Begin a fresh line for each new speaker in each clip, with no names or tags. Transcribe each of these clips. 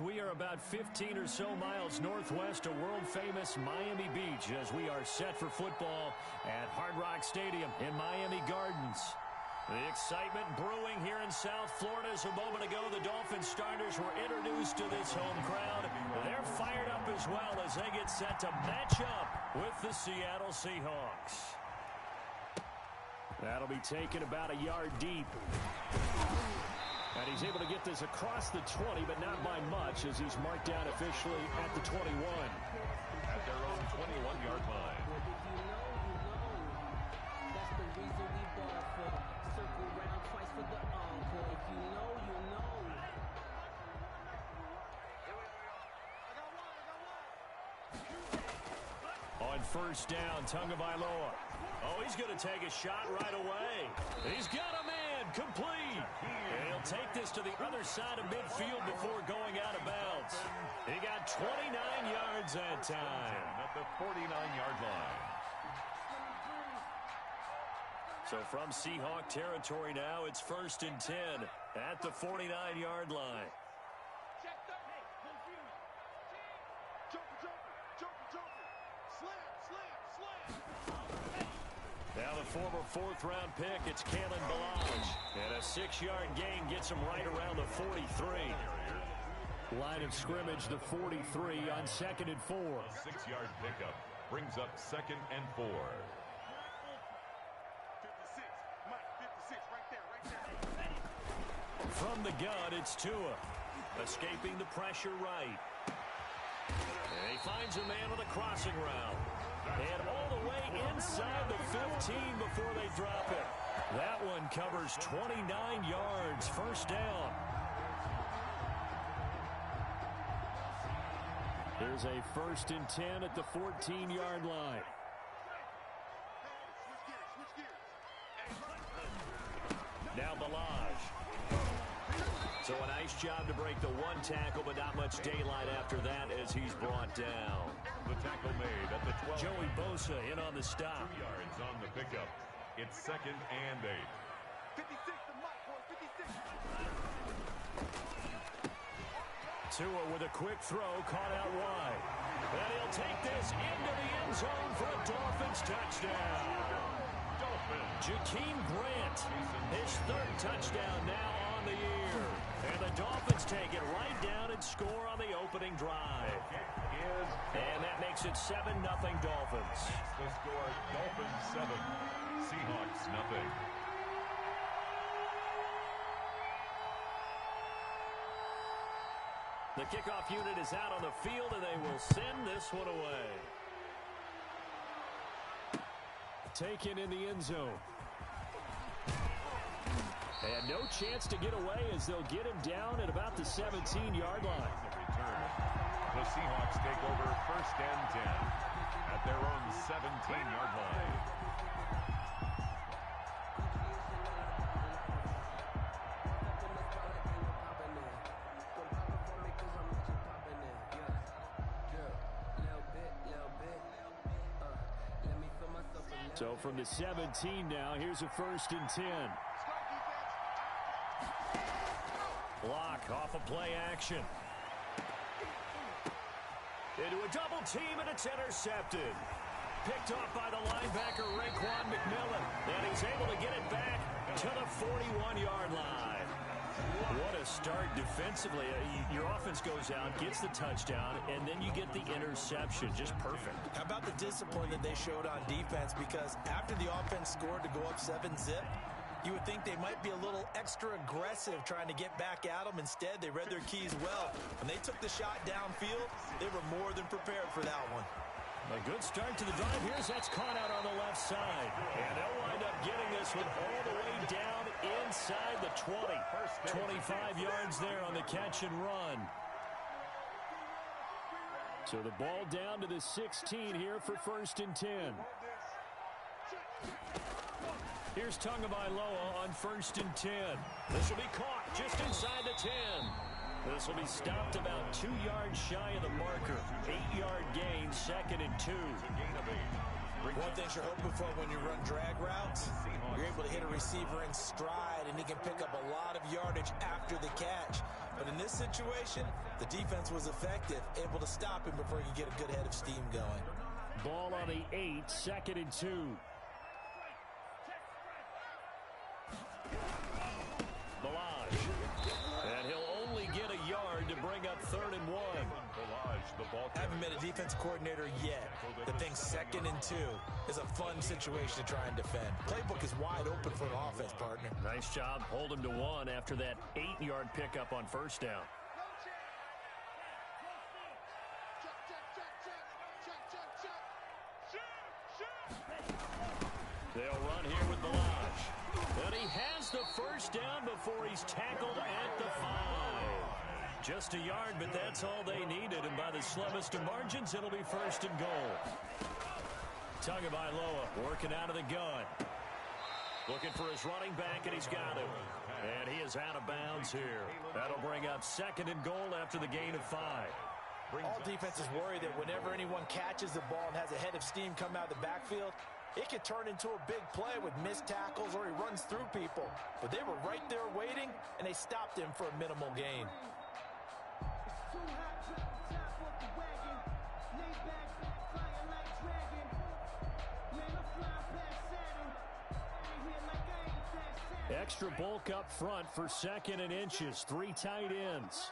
We are about 15 or so miles northwest of world-famous Miami Beach as we are set for football at Hard Rock Stadium in Miami Gardens. The excitement brewing here in South Florida as a moment ago the Dolphins starters were introduced to this home crowd. They're fired up as well as they get set to match up with the Seattle Seahawks. That'll be taken about a yard deep. And he's able to get this across the 20, but not by much as he's marked down officially at the 21.
At their own 21-yard line.
That's the reason we ball for. Circle round twice for the encore. If you know, you know.
On first down, Tagovailoa. Oh, he's going to take a shot right away. He's got a man complete. And he'll take this to the other side of midfield before going out of bounds. He got 29 yards that time.
At the 49-yard line.
So from Seahawk territory now, it's 1st and 10 at the 49-yard line. Now the former 4th-round pick, it's Kalen Ballage. And a 6-yard gain gets him right around the 43. Line of scrimmage, the 43 on 2nd and 4.
6-yard pickup brings up 2nd and 4.
56, Mike, 56, right there.
From the gun, it's Tua. Escaping the pressure right. And he finds a man on the crossing route. And all the way inside the 15 before they drop it. That one covers 29 yards. First down. There's a 1st and 10 at the 14-yard line. Now Ballage. So a nice job to break the one tackle, but not much daylight after that as he's brought down.
The tackle made at the 12.
Joey Bosa in on the stop.
2 yards on the pickup. It's 2nd and 8.
56 to Mike, boy, 56.
Tua with a quick throw, caught out wide. And he'll take this into the end zone for a Dolphins touchdown. Jakeem Grant, his 3rd touchdown now on the year. And the Dolphins take it right down and score on the opening drive. And that makes it 7-0 Dolphins.
The score, Dolphins 7, Seahawks 0.
The kickoff unit is out on the field, and they will send this one away. Taken in the end zone. And no chance to get away as they'll get him down at about the 17-yard line.
The Seahawks take over 1st and 10 at their own 17-yard line.
So from the 17 now, here's a 1st and 10. Block off of play action. Into a double team, and it's intercepted. Picked off by the linebacker, Raekwon McMillan. And he's able to get it back to the 41-yard line. What a start defensively. Your offense goes out, gets the touchdown, and then you get the interception. Just perfect.
How about the discipline that they showed on defense? Because after the offense scored to go up 7-zip, you would think they might be a little extra aggressive trying to get back at them. Instead, they read their keys well. When they took the shot downfield, they were more than prepared for that one.
A good start to the drive. Here's that's caught out on the left side. And they'll wind up getting this one all the way down inside the 20. 25 yards there on the catch and run. So the ball down to the 16 here for 1st and 10. Here's Tagovailoa on 1st and 10. This will be caught just inside the 10. This will be stopped about 2 yards shy of the marker. 8-yard gain, 2nd and 2.
One thing you're hoping for when you run drag routes, you're able to hit a receiver in stride, and he can pick up a lot of yardage after the catch. But in this situation, the defense was effective, able to stop him before he could get a good head of steam going.
Ball on the 8, 2nd and 2. Balaj. And he'll only get a yard to bring up 3rd and 1.
Haven't met a defense coordinator yet that thinks 2nd and 2 is a fun situation to try and defend. Playbook is wide open for an offense, partner.
Nice job. Hold him to 1 after that 8-yard pickup on 1st down. They'll run here with Balaj. And he has the 1st down before he's tackled at the 5. Just a yard, but that's all they needed. And by the slimmest of margins, it'll be 1st and goal. Tagovailoa working out of the gun. Looking for his running back, and he's got him. And he is out of bounds here. That'll bring up 2nd and goal after the gain of 5.
All defenses worry that whenever anyone catches the ball and has a head of steam come out of the backfield, it could turn into a big play with missed tackles or he runs through people. But they were right there waiting, and they stopped him for a minimal gain.
Extra bulk up front for 2nd and inches. 3 tight ends.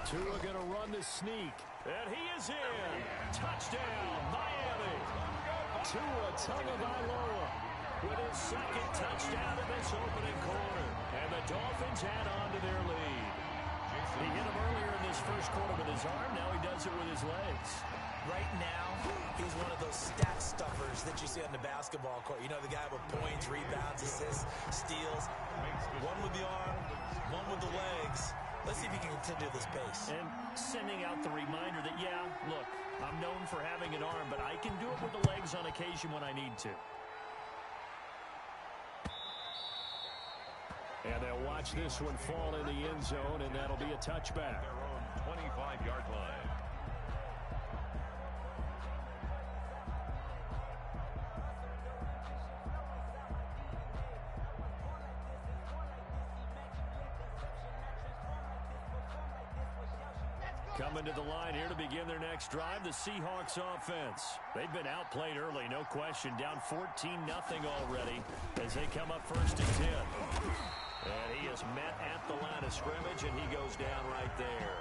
Tua going to run the sneak. And he is in. Touchdown, Miami. Tua Tagovailoa with his 2nd touchdown in this opening quarter. And the Dolphins add on to their lead. He hit him earlier in this 1st quarter with his arm. Now he does it with his legs.
Right now, he's one of those stat stuffers that you see on the basketball court. You know, the guy with points, rebounds, assists, steals. One with the arm, one with the legs. Let's see if he can continue this pace.
And sending out the reminder that, yeah, look, I'm known for having an arm, but I can do it with the legs on occasion when I need to. And they'll watch this one fall in the end zone, and that'll be a touchback.
Their own 25-yard line.
Coming to the line here to begin their next drive, the Seahawks offense. They've been outplayed early, no question. Down 14-0 already as they come up 1st and 10. And he is met at the line of scrimmage, and he goes down right there.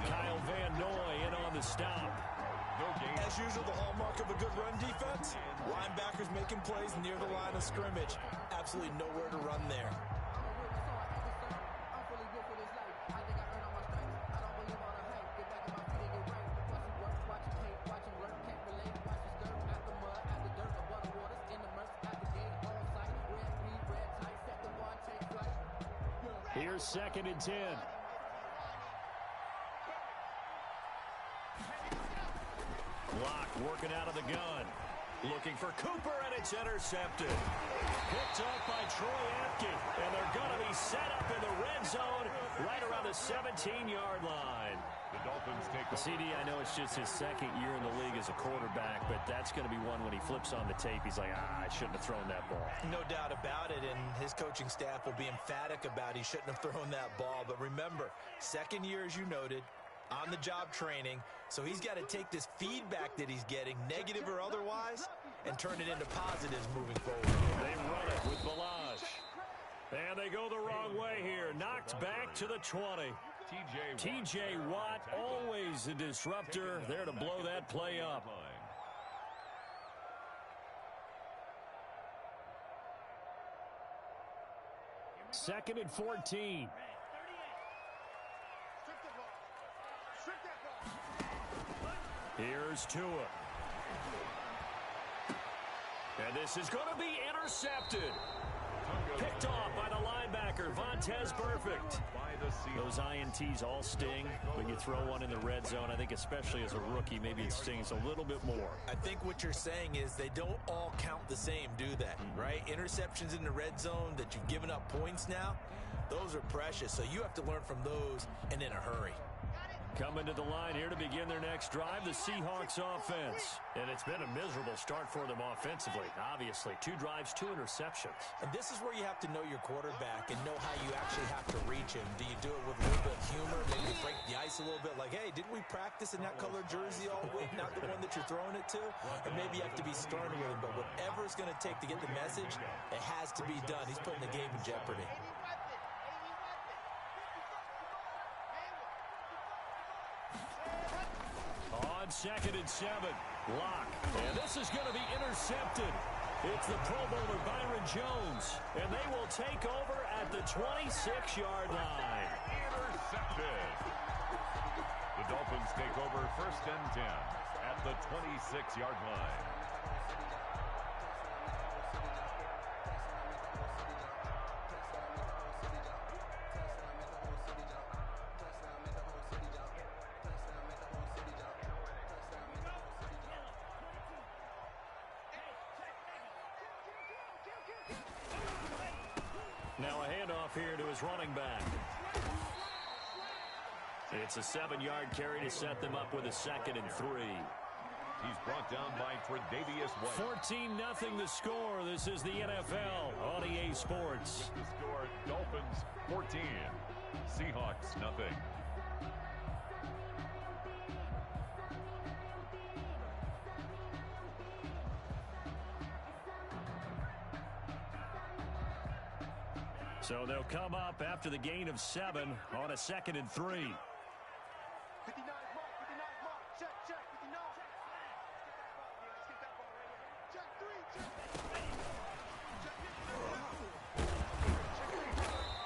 Kyle Van Noy in on the stop.
As usual, the hallmark of a good run defense, linebackers making plays near the line of scrimmage. Absolutely nowhere to run there.
Here's 2nd and 10. Block working out of the gun. Looking for Cooper, and it's intercepted. Picked off by Troy Apke, and they're going to be set up in the red zone right around the 17-yard line.
The Dolphins take the
CD, I know it's just his 2nd year in the league as a quarterback, but that's going to be one when he flips on the tape. He's like, I shouldn't have thrown that ball.
No doubt about it, and his coaching staff will be emphatic about he shouldn't have thrown that ball. But remember, 2nd year, as you noted, on-the-job training, so he's got to take this feedback that he's getting, negative or otherwise, and turn it into positives moving forward.
They run it with Balaj. And they go the wrong way here. Knocked back to the 20. T.J. Watt, always a disruptor, there to blow that play up. 2nd and 14. Here's Tua. And this is going to be intercepted. Picked off by the linebacker, Vontaze Burfict. Those INTs all sting, but you throw one in the red zone. I think especially as a rookie, maybe it stings a little bit more.
I think what you're saying is they don't all count the same, do they? Right? Interceptions in the red zone that you've given up points now, those are precious. So you have to learn from those and in a hurry.
Coming to the line here to begin their next drive, the Seahawks offense. And it's been a miserable start for them offensively, obviously. 2 drives, 2 interceptions.
And this is where you have to know your quarterback and know how you actually have to reach him. Do you do it with a little bit of humor, maybe break the ice a little bit, like, hey, didn't we practice in that color jersey all week, not the one that you're throwing it to? And maybe you have to be stern with him, but whatever it's going to take to get the message, it has to be done. He's putting the game in jeopardy.
On 2nd and 7, Lock. And this is going to be intercepted. It's the Pro Bowler Byron Jones. And they will take over at the 26-yard line.
Intercepted. The Dolphins take over 1st and 10 at the 26-yard line.
Now a handoff here to his running back. It's a 7-yard carry to set them up with a 2nd and 3.
He's brought down by Tre'Davious White.
14-0 the score. This is the NFL on EA Sports.
The score, Dolphins 14, Seahawks nothing.
So they'll come up after the gain of 7 on a 2nd and 3.
59 mark, check, 59. Let's get that ball right here. Check 3,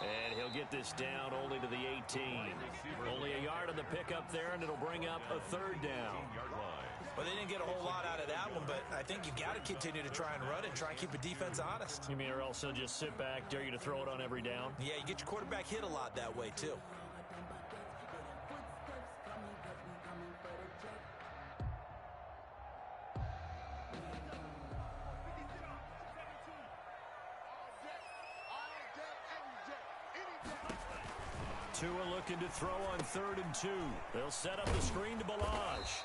And he'll get this down only to the 18. Only a yard on the pickup there, and it'll bring up a 3rd down.
Well, they didn't get a whole lot out of that one, but I think you got to continue to try and run it, try and keep the defense honest.
You mean or else they'll just sit back, dare you to throw it on every down?
Yeah, you get your quarterback hit a lot that way, too.
Tua looking to throw on 3rd and 2. They'll set up the screen to Balaj.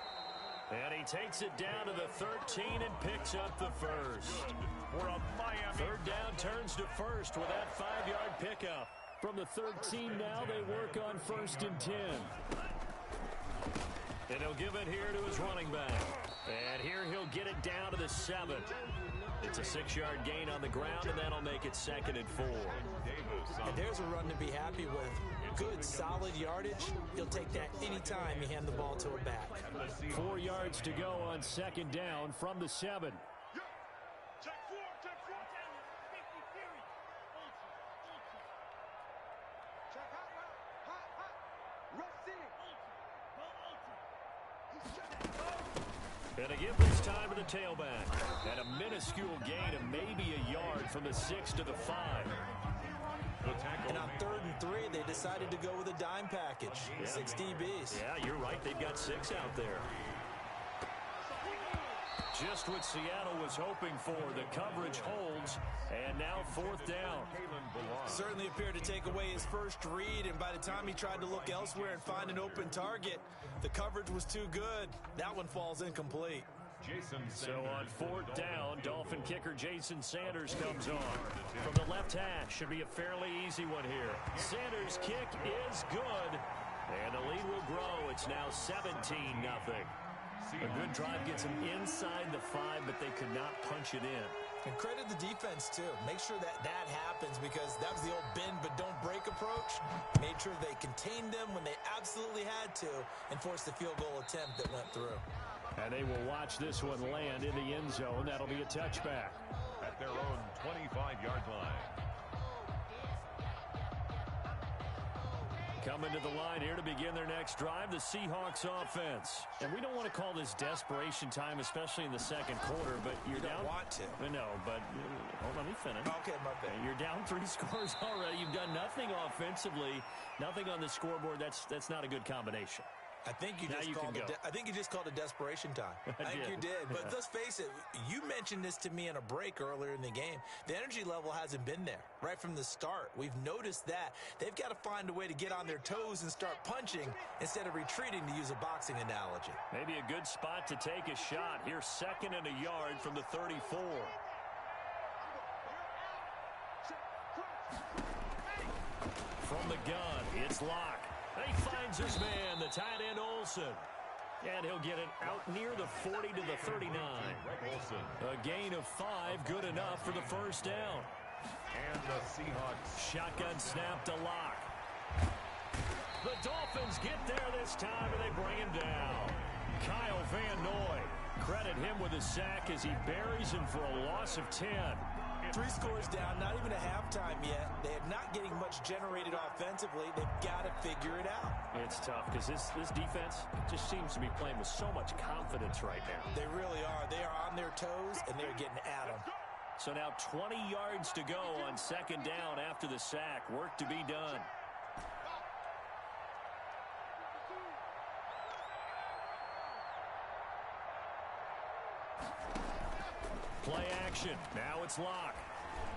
And he takes it down to the 13 and picks up the 1st.
For a Miami.
3rd down turns to 1st with that 5-yard pickup. From the 13 now, they work on 1st and 10. And he'll give it here to his running back. And here he'll get it down to the 7. It's a 6-yard gain on the ground, and that'll make it 2nd and 4.
And there's a run to be happy with. Good, solid yardage. He'll take that anytime you hand the ball to a back.
4 yards to go on 2nd down from the 7.
check 4. Check hot. Rush in.
And a give this time to the tailback. And a minuscule gain of maybe a yard from the 6 to the 5.
And on 3rd and 3, they decided to go with a dime package. 6 DBs.
Yeah, you're right. They've got 6 out there. Just what Seattle was hoping for. The coverage holds, and now 4th down.
Certainly appeared to take away his first read, and by the time he tried to look elsewhere and find an open target, the coverage was too good. That one falls incomplete.
So on 4th down, Dolphin kicker Jason Sanders comes on. From the left hash, should be a fairly easy one here. Sanders' kick is good, and the lead will grow. It's now 17-0. A good drive gets them inside the 5, but they could not punch it in.
And credit the defense, too. Make sure that happens, because that was the old bend but don't break approach. Made sure they contained them when they absolutely had to and forced the field goal attempt that went through.
And they will watch this one land in the end zone. That'll be a touchback.
At their own 25-yard line.
Coming to the line here to begin their next drive, the Seahawks offense. And we don't want to call this desperation time, especially in the 2nd quarter, but you're down.
You don't want to.
No, but hold on, let me finish.
Okay, my bad.
You're down 3 scores already. You've done nothing offensively, nothing on the scoreboard. That's not a good combination.
I think you just called it desperation time. I think you did. But let's face it, you mentioned this to me in a break earlier in the game. The energy level hasn't been there right from the start. We've noticed that. They've got to find a way to get on their toes and start punching instead of retreating, to use a boxing analogy.
Maybe a good spot to take a shot. Here's 2nd and a yard from the 34. From the gun, it's Locke. He finds his man, the tight end Olsen. And he'll get it out near the 40 to the 39. A gain of 5, good enough for the first down.
And the Seahawks.
Shotgun snap to Locke. The Dolphins get there this time, and they bring him down. Kyle Van Noy. Credit him with a sack as he buries him for a loss of 10.
3 scores down, not even a halftime yet. They are not getting much generated offensively. They've got to figure it out.
It's tough because this defense just seems to be playing with so much confidence right now.
They really are. They are on their toes, and they're getting at them.
So now 20 yards to go on 2nd down after the sack. Work to be done. Play action. Now it's Locke.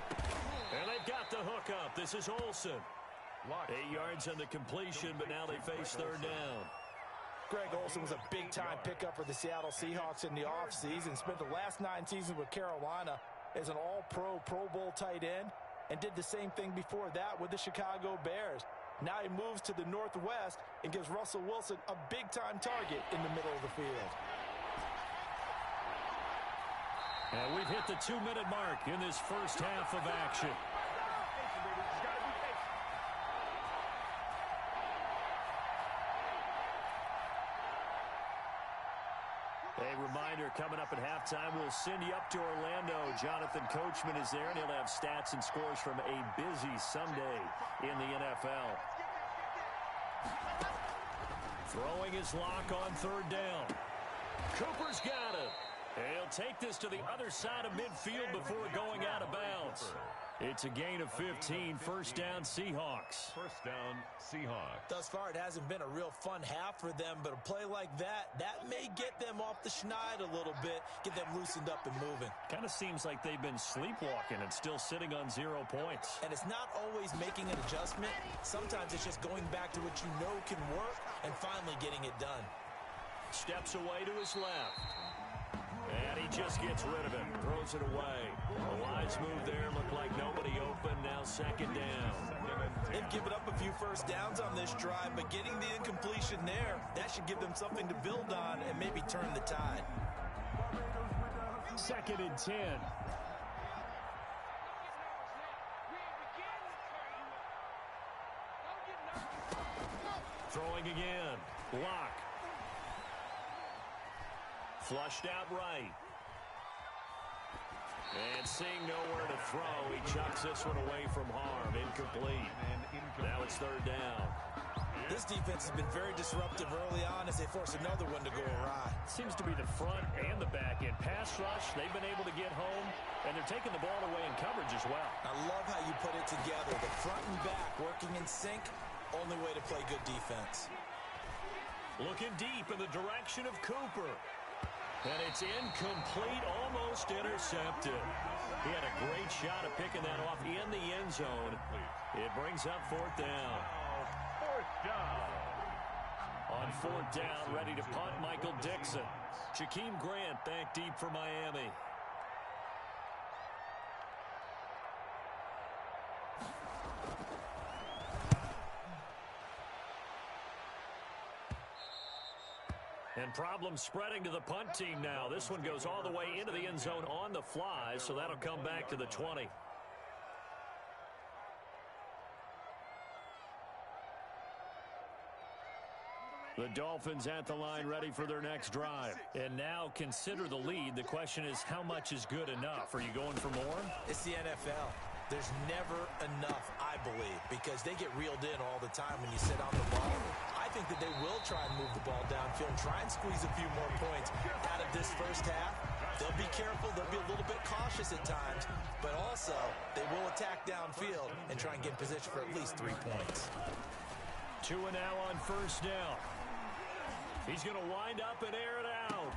And they've got the hook up. This is Olsen. 8 yards on the completion, but now they face 3rd down.
Greg Olsen was a big-time pickup for the Seattle Seahawks in the offseason. Spent the last 9 seasons with Carolina as an all-pro, Pro Bowl tight end, and did the same thing before that with the Chicago Bears. Now he moves to the Northwest and gives Russell Wilson a big-time target in the middle of the field.
And we've hit the 2-minute mark in this first half of action. A reminder, coming up at halftime, we'll send you up to Orlando. Jonathan Coachman is there, and he'll have stats and scores from a busy Sunday in the NFL. Throwing his Lock on 3rd down. Cooper's got it. He'll take this to the other side of midfield before going out of bounds. It's a gain of 15, 1st down Seahawks.
1st down Seahawks.
Thus far, it hasn't been a real fun half for them, but a play like that may get them off the schneid a little bit, get them loosened up and moving.
Kind of seems like they've been sleepwalking and still sitting on 0 points.
And it's not always making an adjustment. Sometimes it's just going back to what you know can work and finally getting it done.
Steps away to his left. And he just gets rid of it, throws it away. A wise move there, looked like nobody open, now 2nd down.
They've given up a few first downs on this drive, but getting the incompletion there, that should give them something to build on and maybe turn the tide.
2nd and 10. Throwing again, Locke. Flushed out right. And seeing nowhere to throw, he chucks this one away from harm. Incomplete. Now it's 3rd down.
This defense has been very disruptive early on as they force another one to go awry.
Seems to be the front and the back end. Pass rush, they've been able to get home, and they're taking the ball away in coverage as well.
I love how you put it together. The front and back working in sync, only way to play good defense.
Looking deep in the direction of Cooper. And it's incomplete, almost intercepted. He had a great shot at picking that off in the end zone. It brings up 4th down.
4th down.
On 4th down, ready to punt, Michael Dixon. Jakeem Grant back deep for Miami. And problems spreading to the punt team now. This one goes all the way into the end zone on the fly, so that'll come back to the 20. The Dolphins at the line ready for their next drive. And now consider the lead. The question is, how much is good enough? Are you going for more?
It's the NFL. There's never enough, I believe, because they get reeled in all the time when you sit on the ball. I think that they will try and move the ball downfield, try and squeeze a few more points out of this first half. They'll be careful. They'll be a little bit cautious at times, but also they will attack downfield and try and get in position for at least 3 points.
2 and now on 1st down. He's going to wind up and air it out.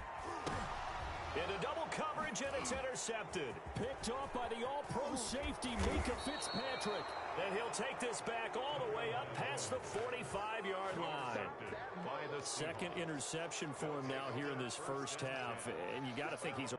Into double coverage, and it's intercepted.
Picked off by the all-pro safety, Mika Fitzpatrick.
And he'll take this back all the way up past the 45-yard line.
By the
Second interception for him now here in this first half. And you got to think he's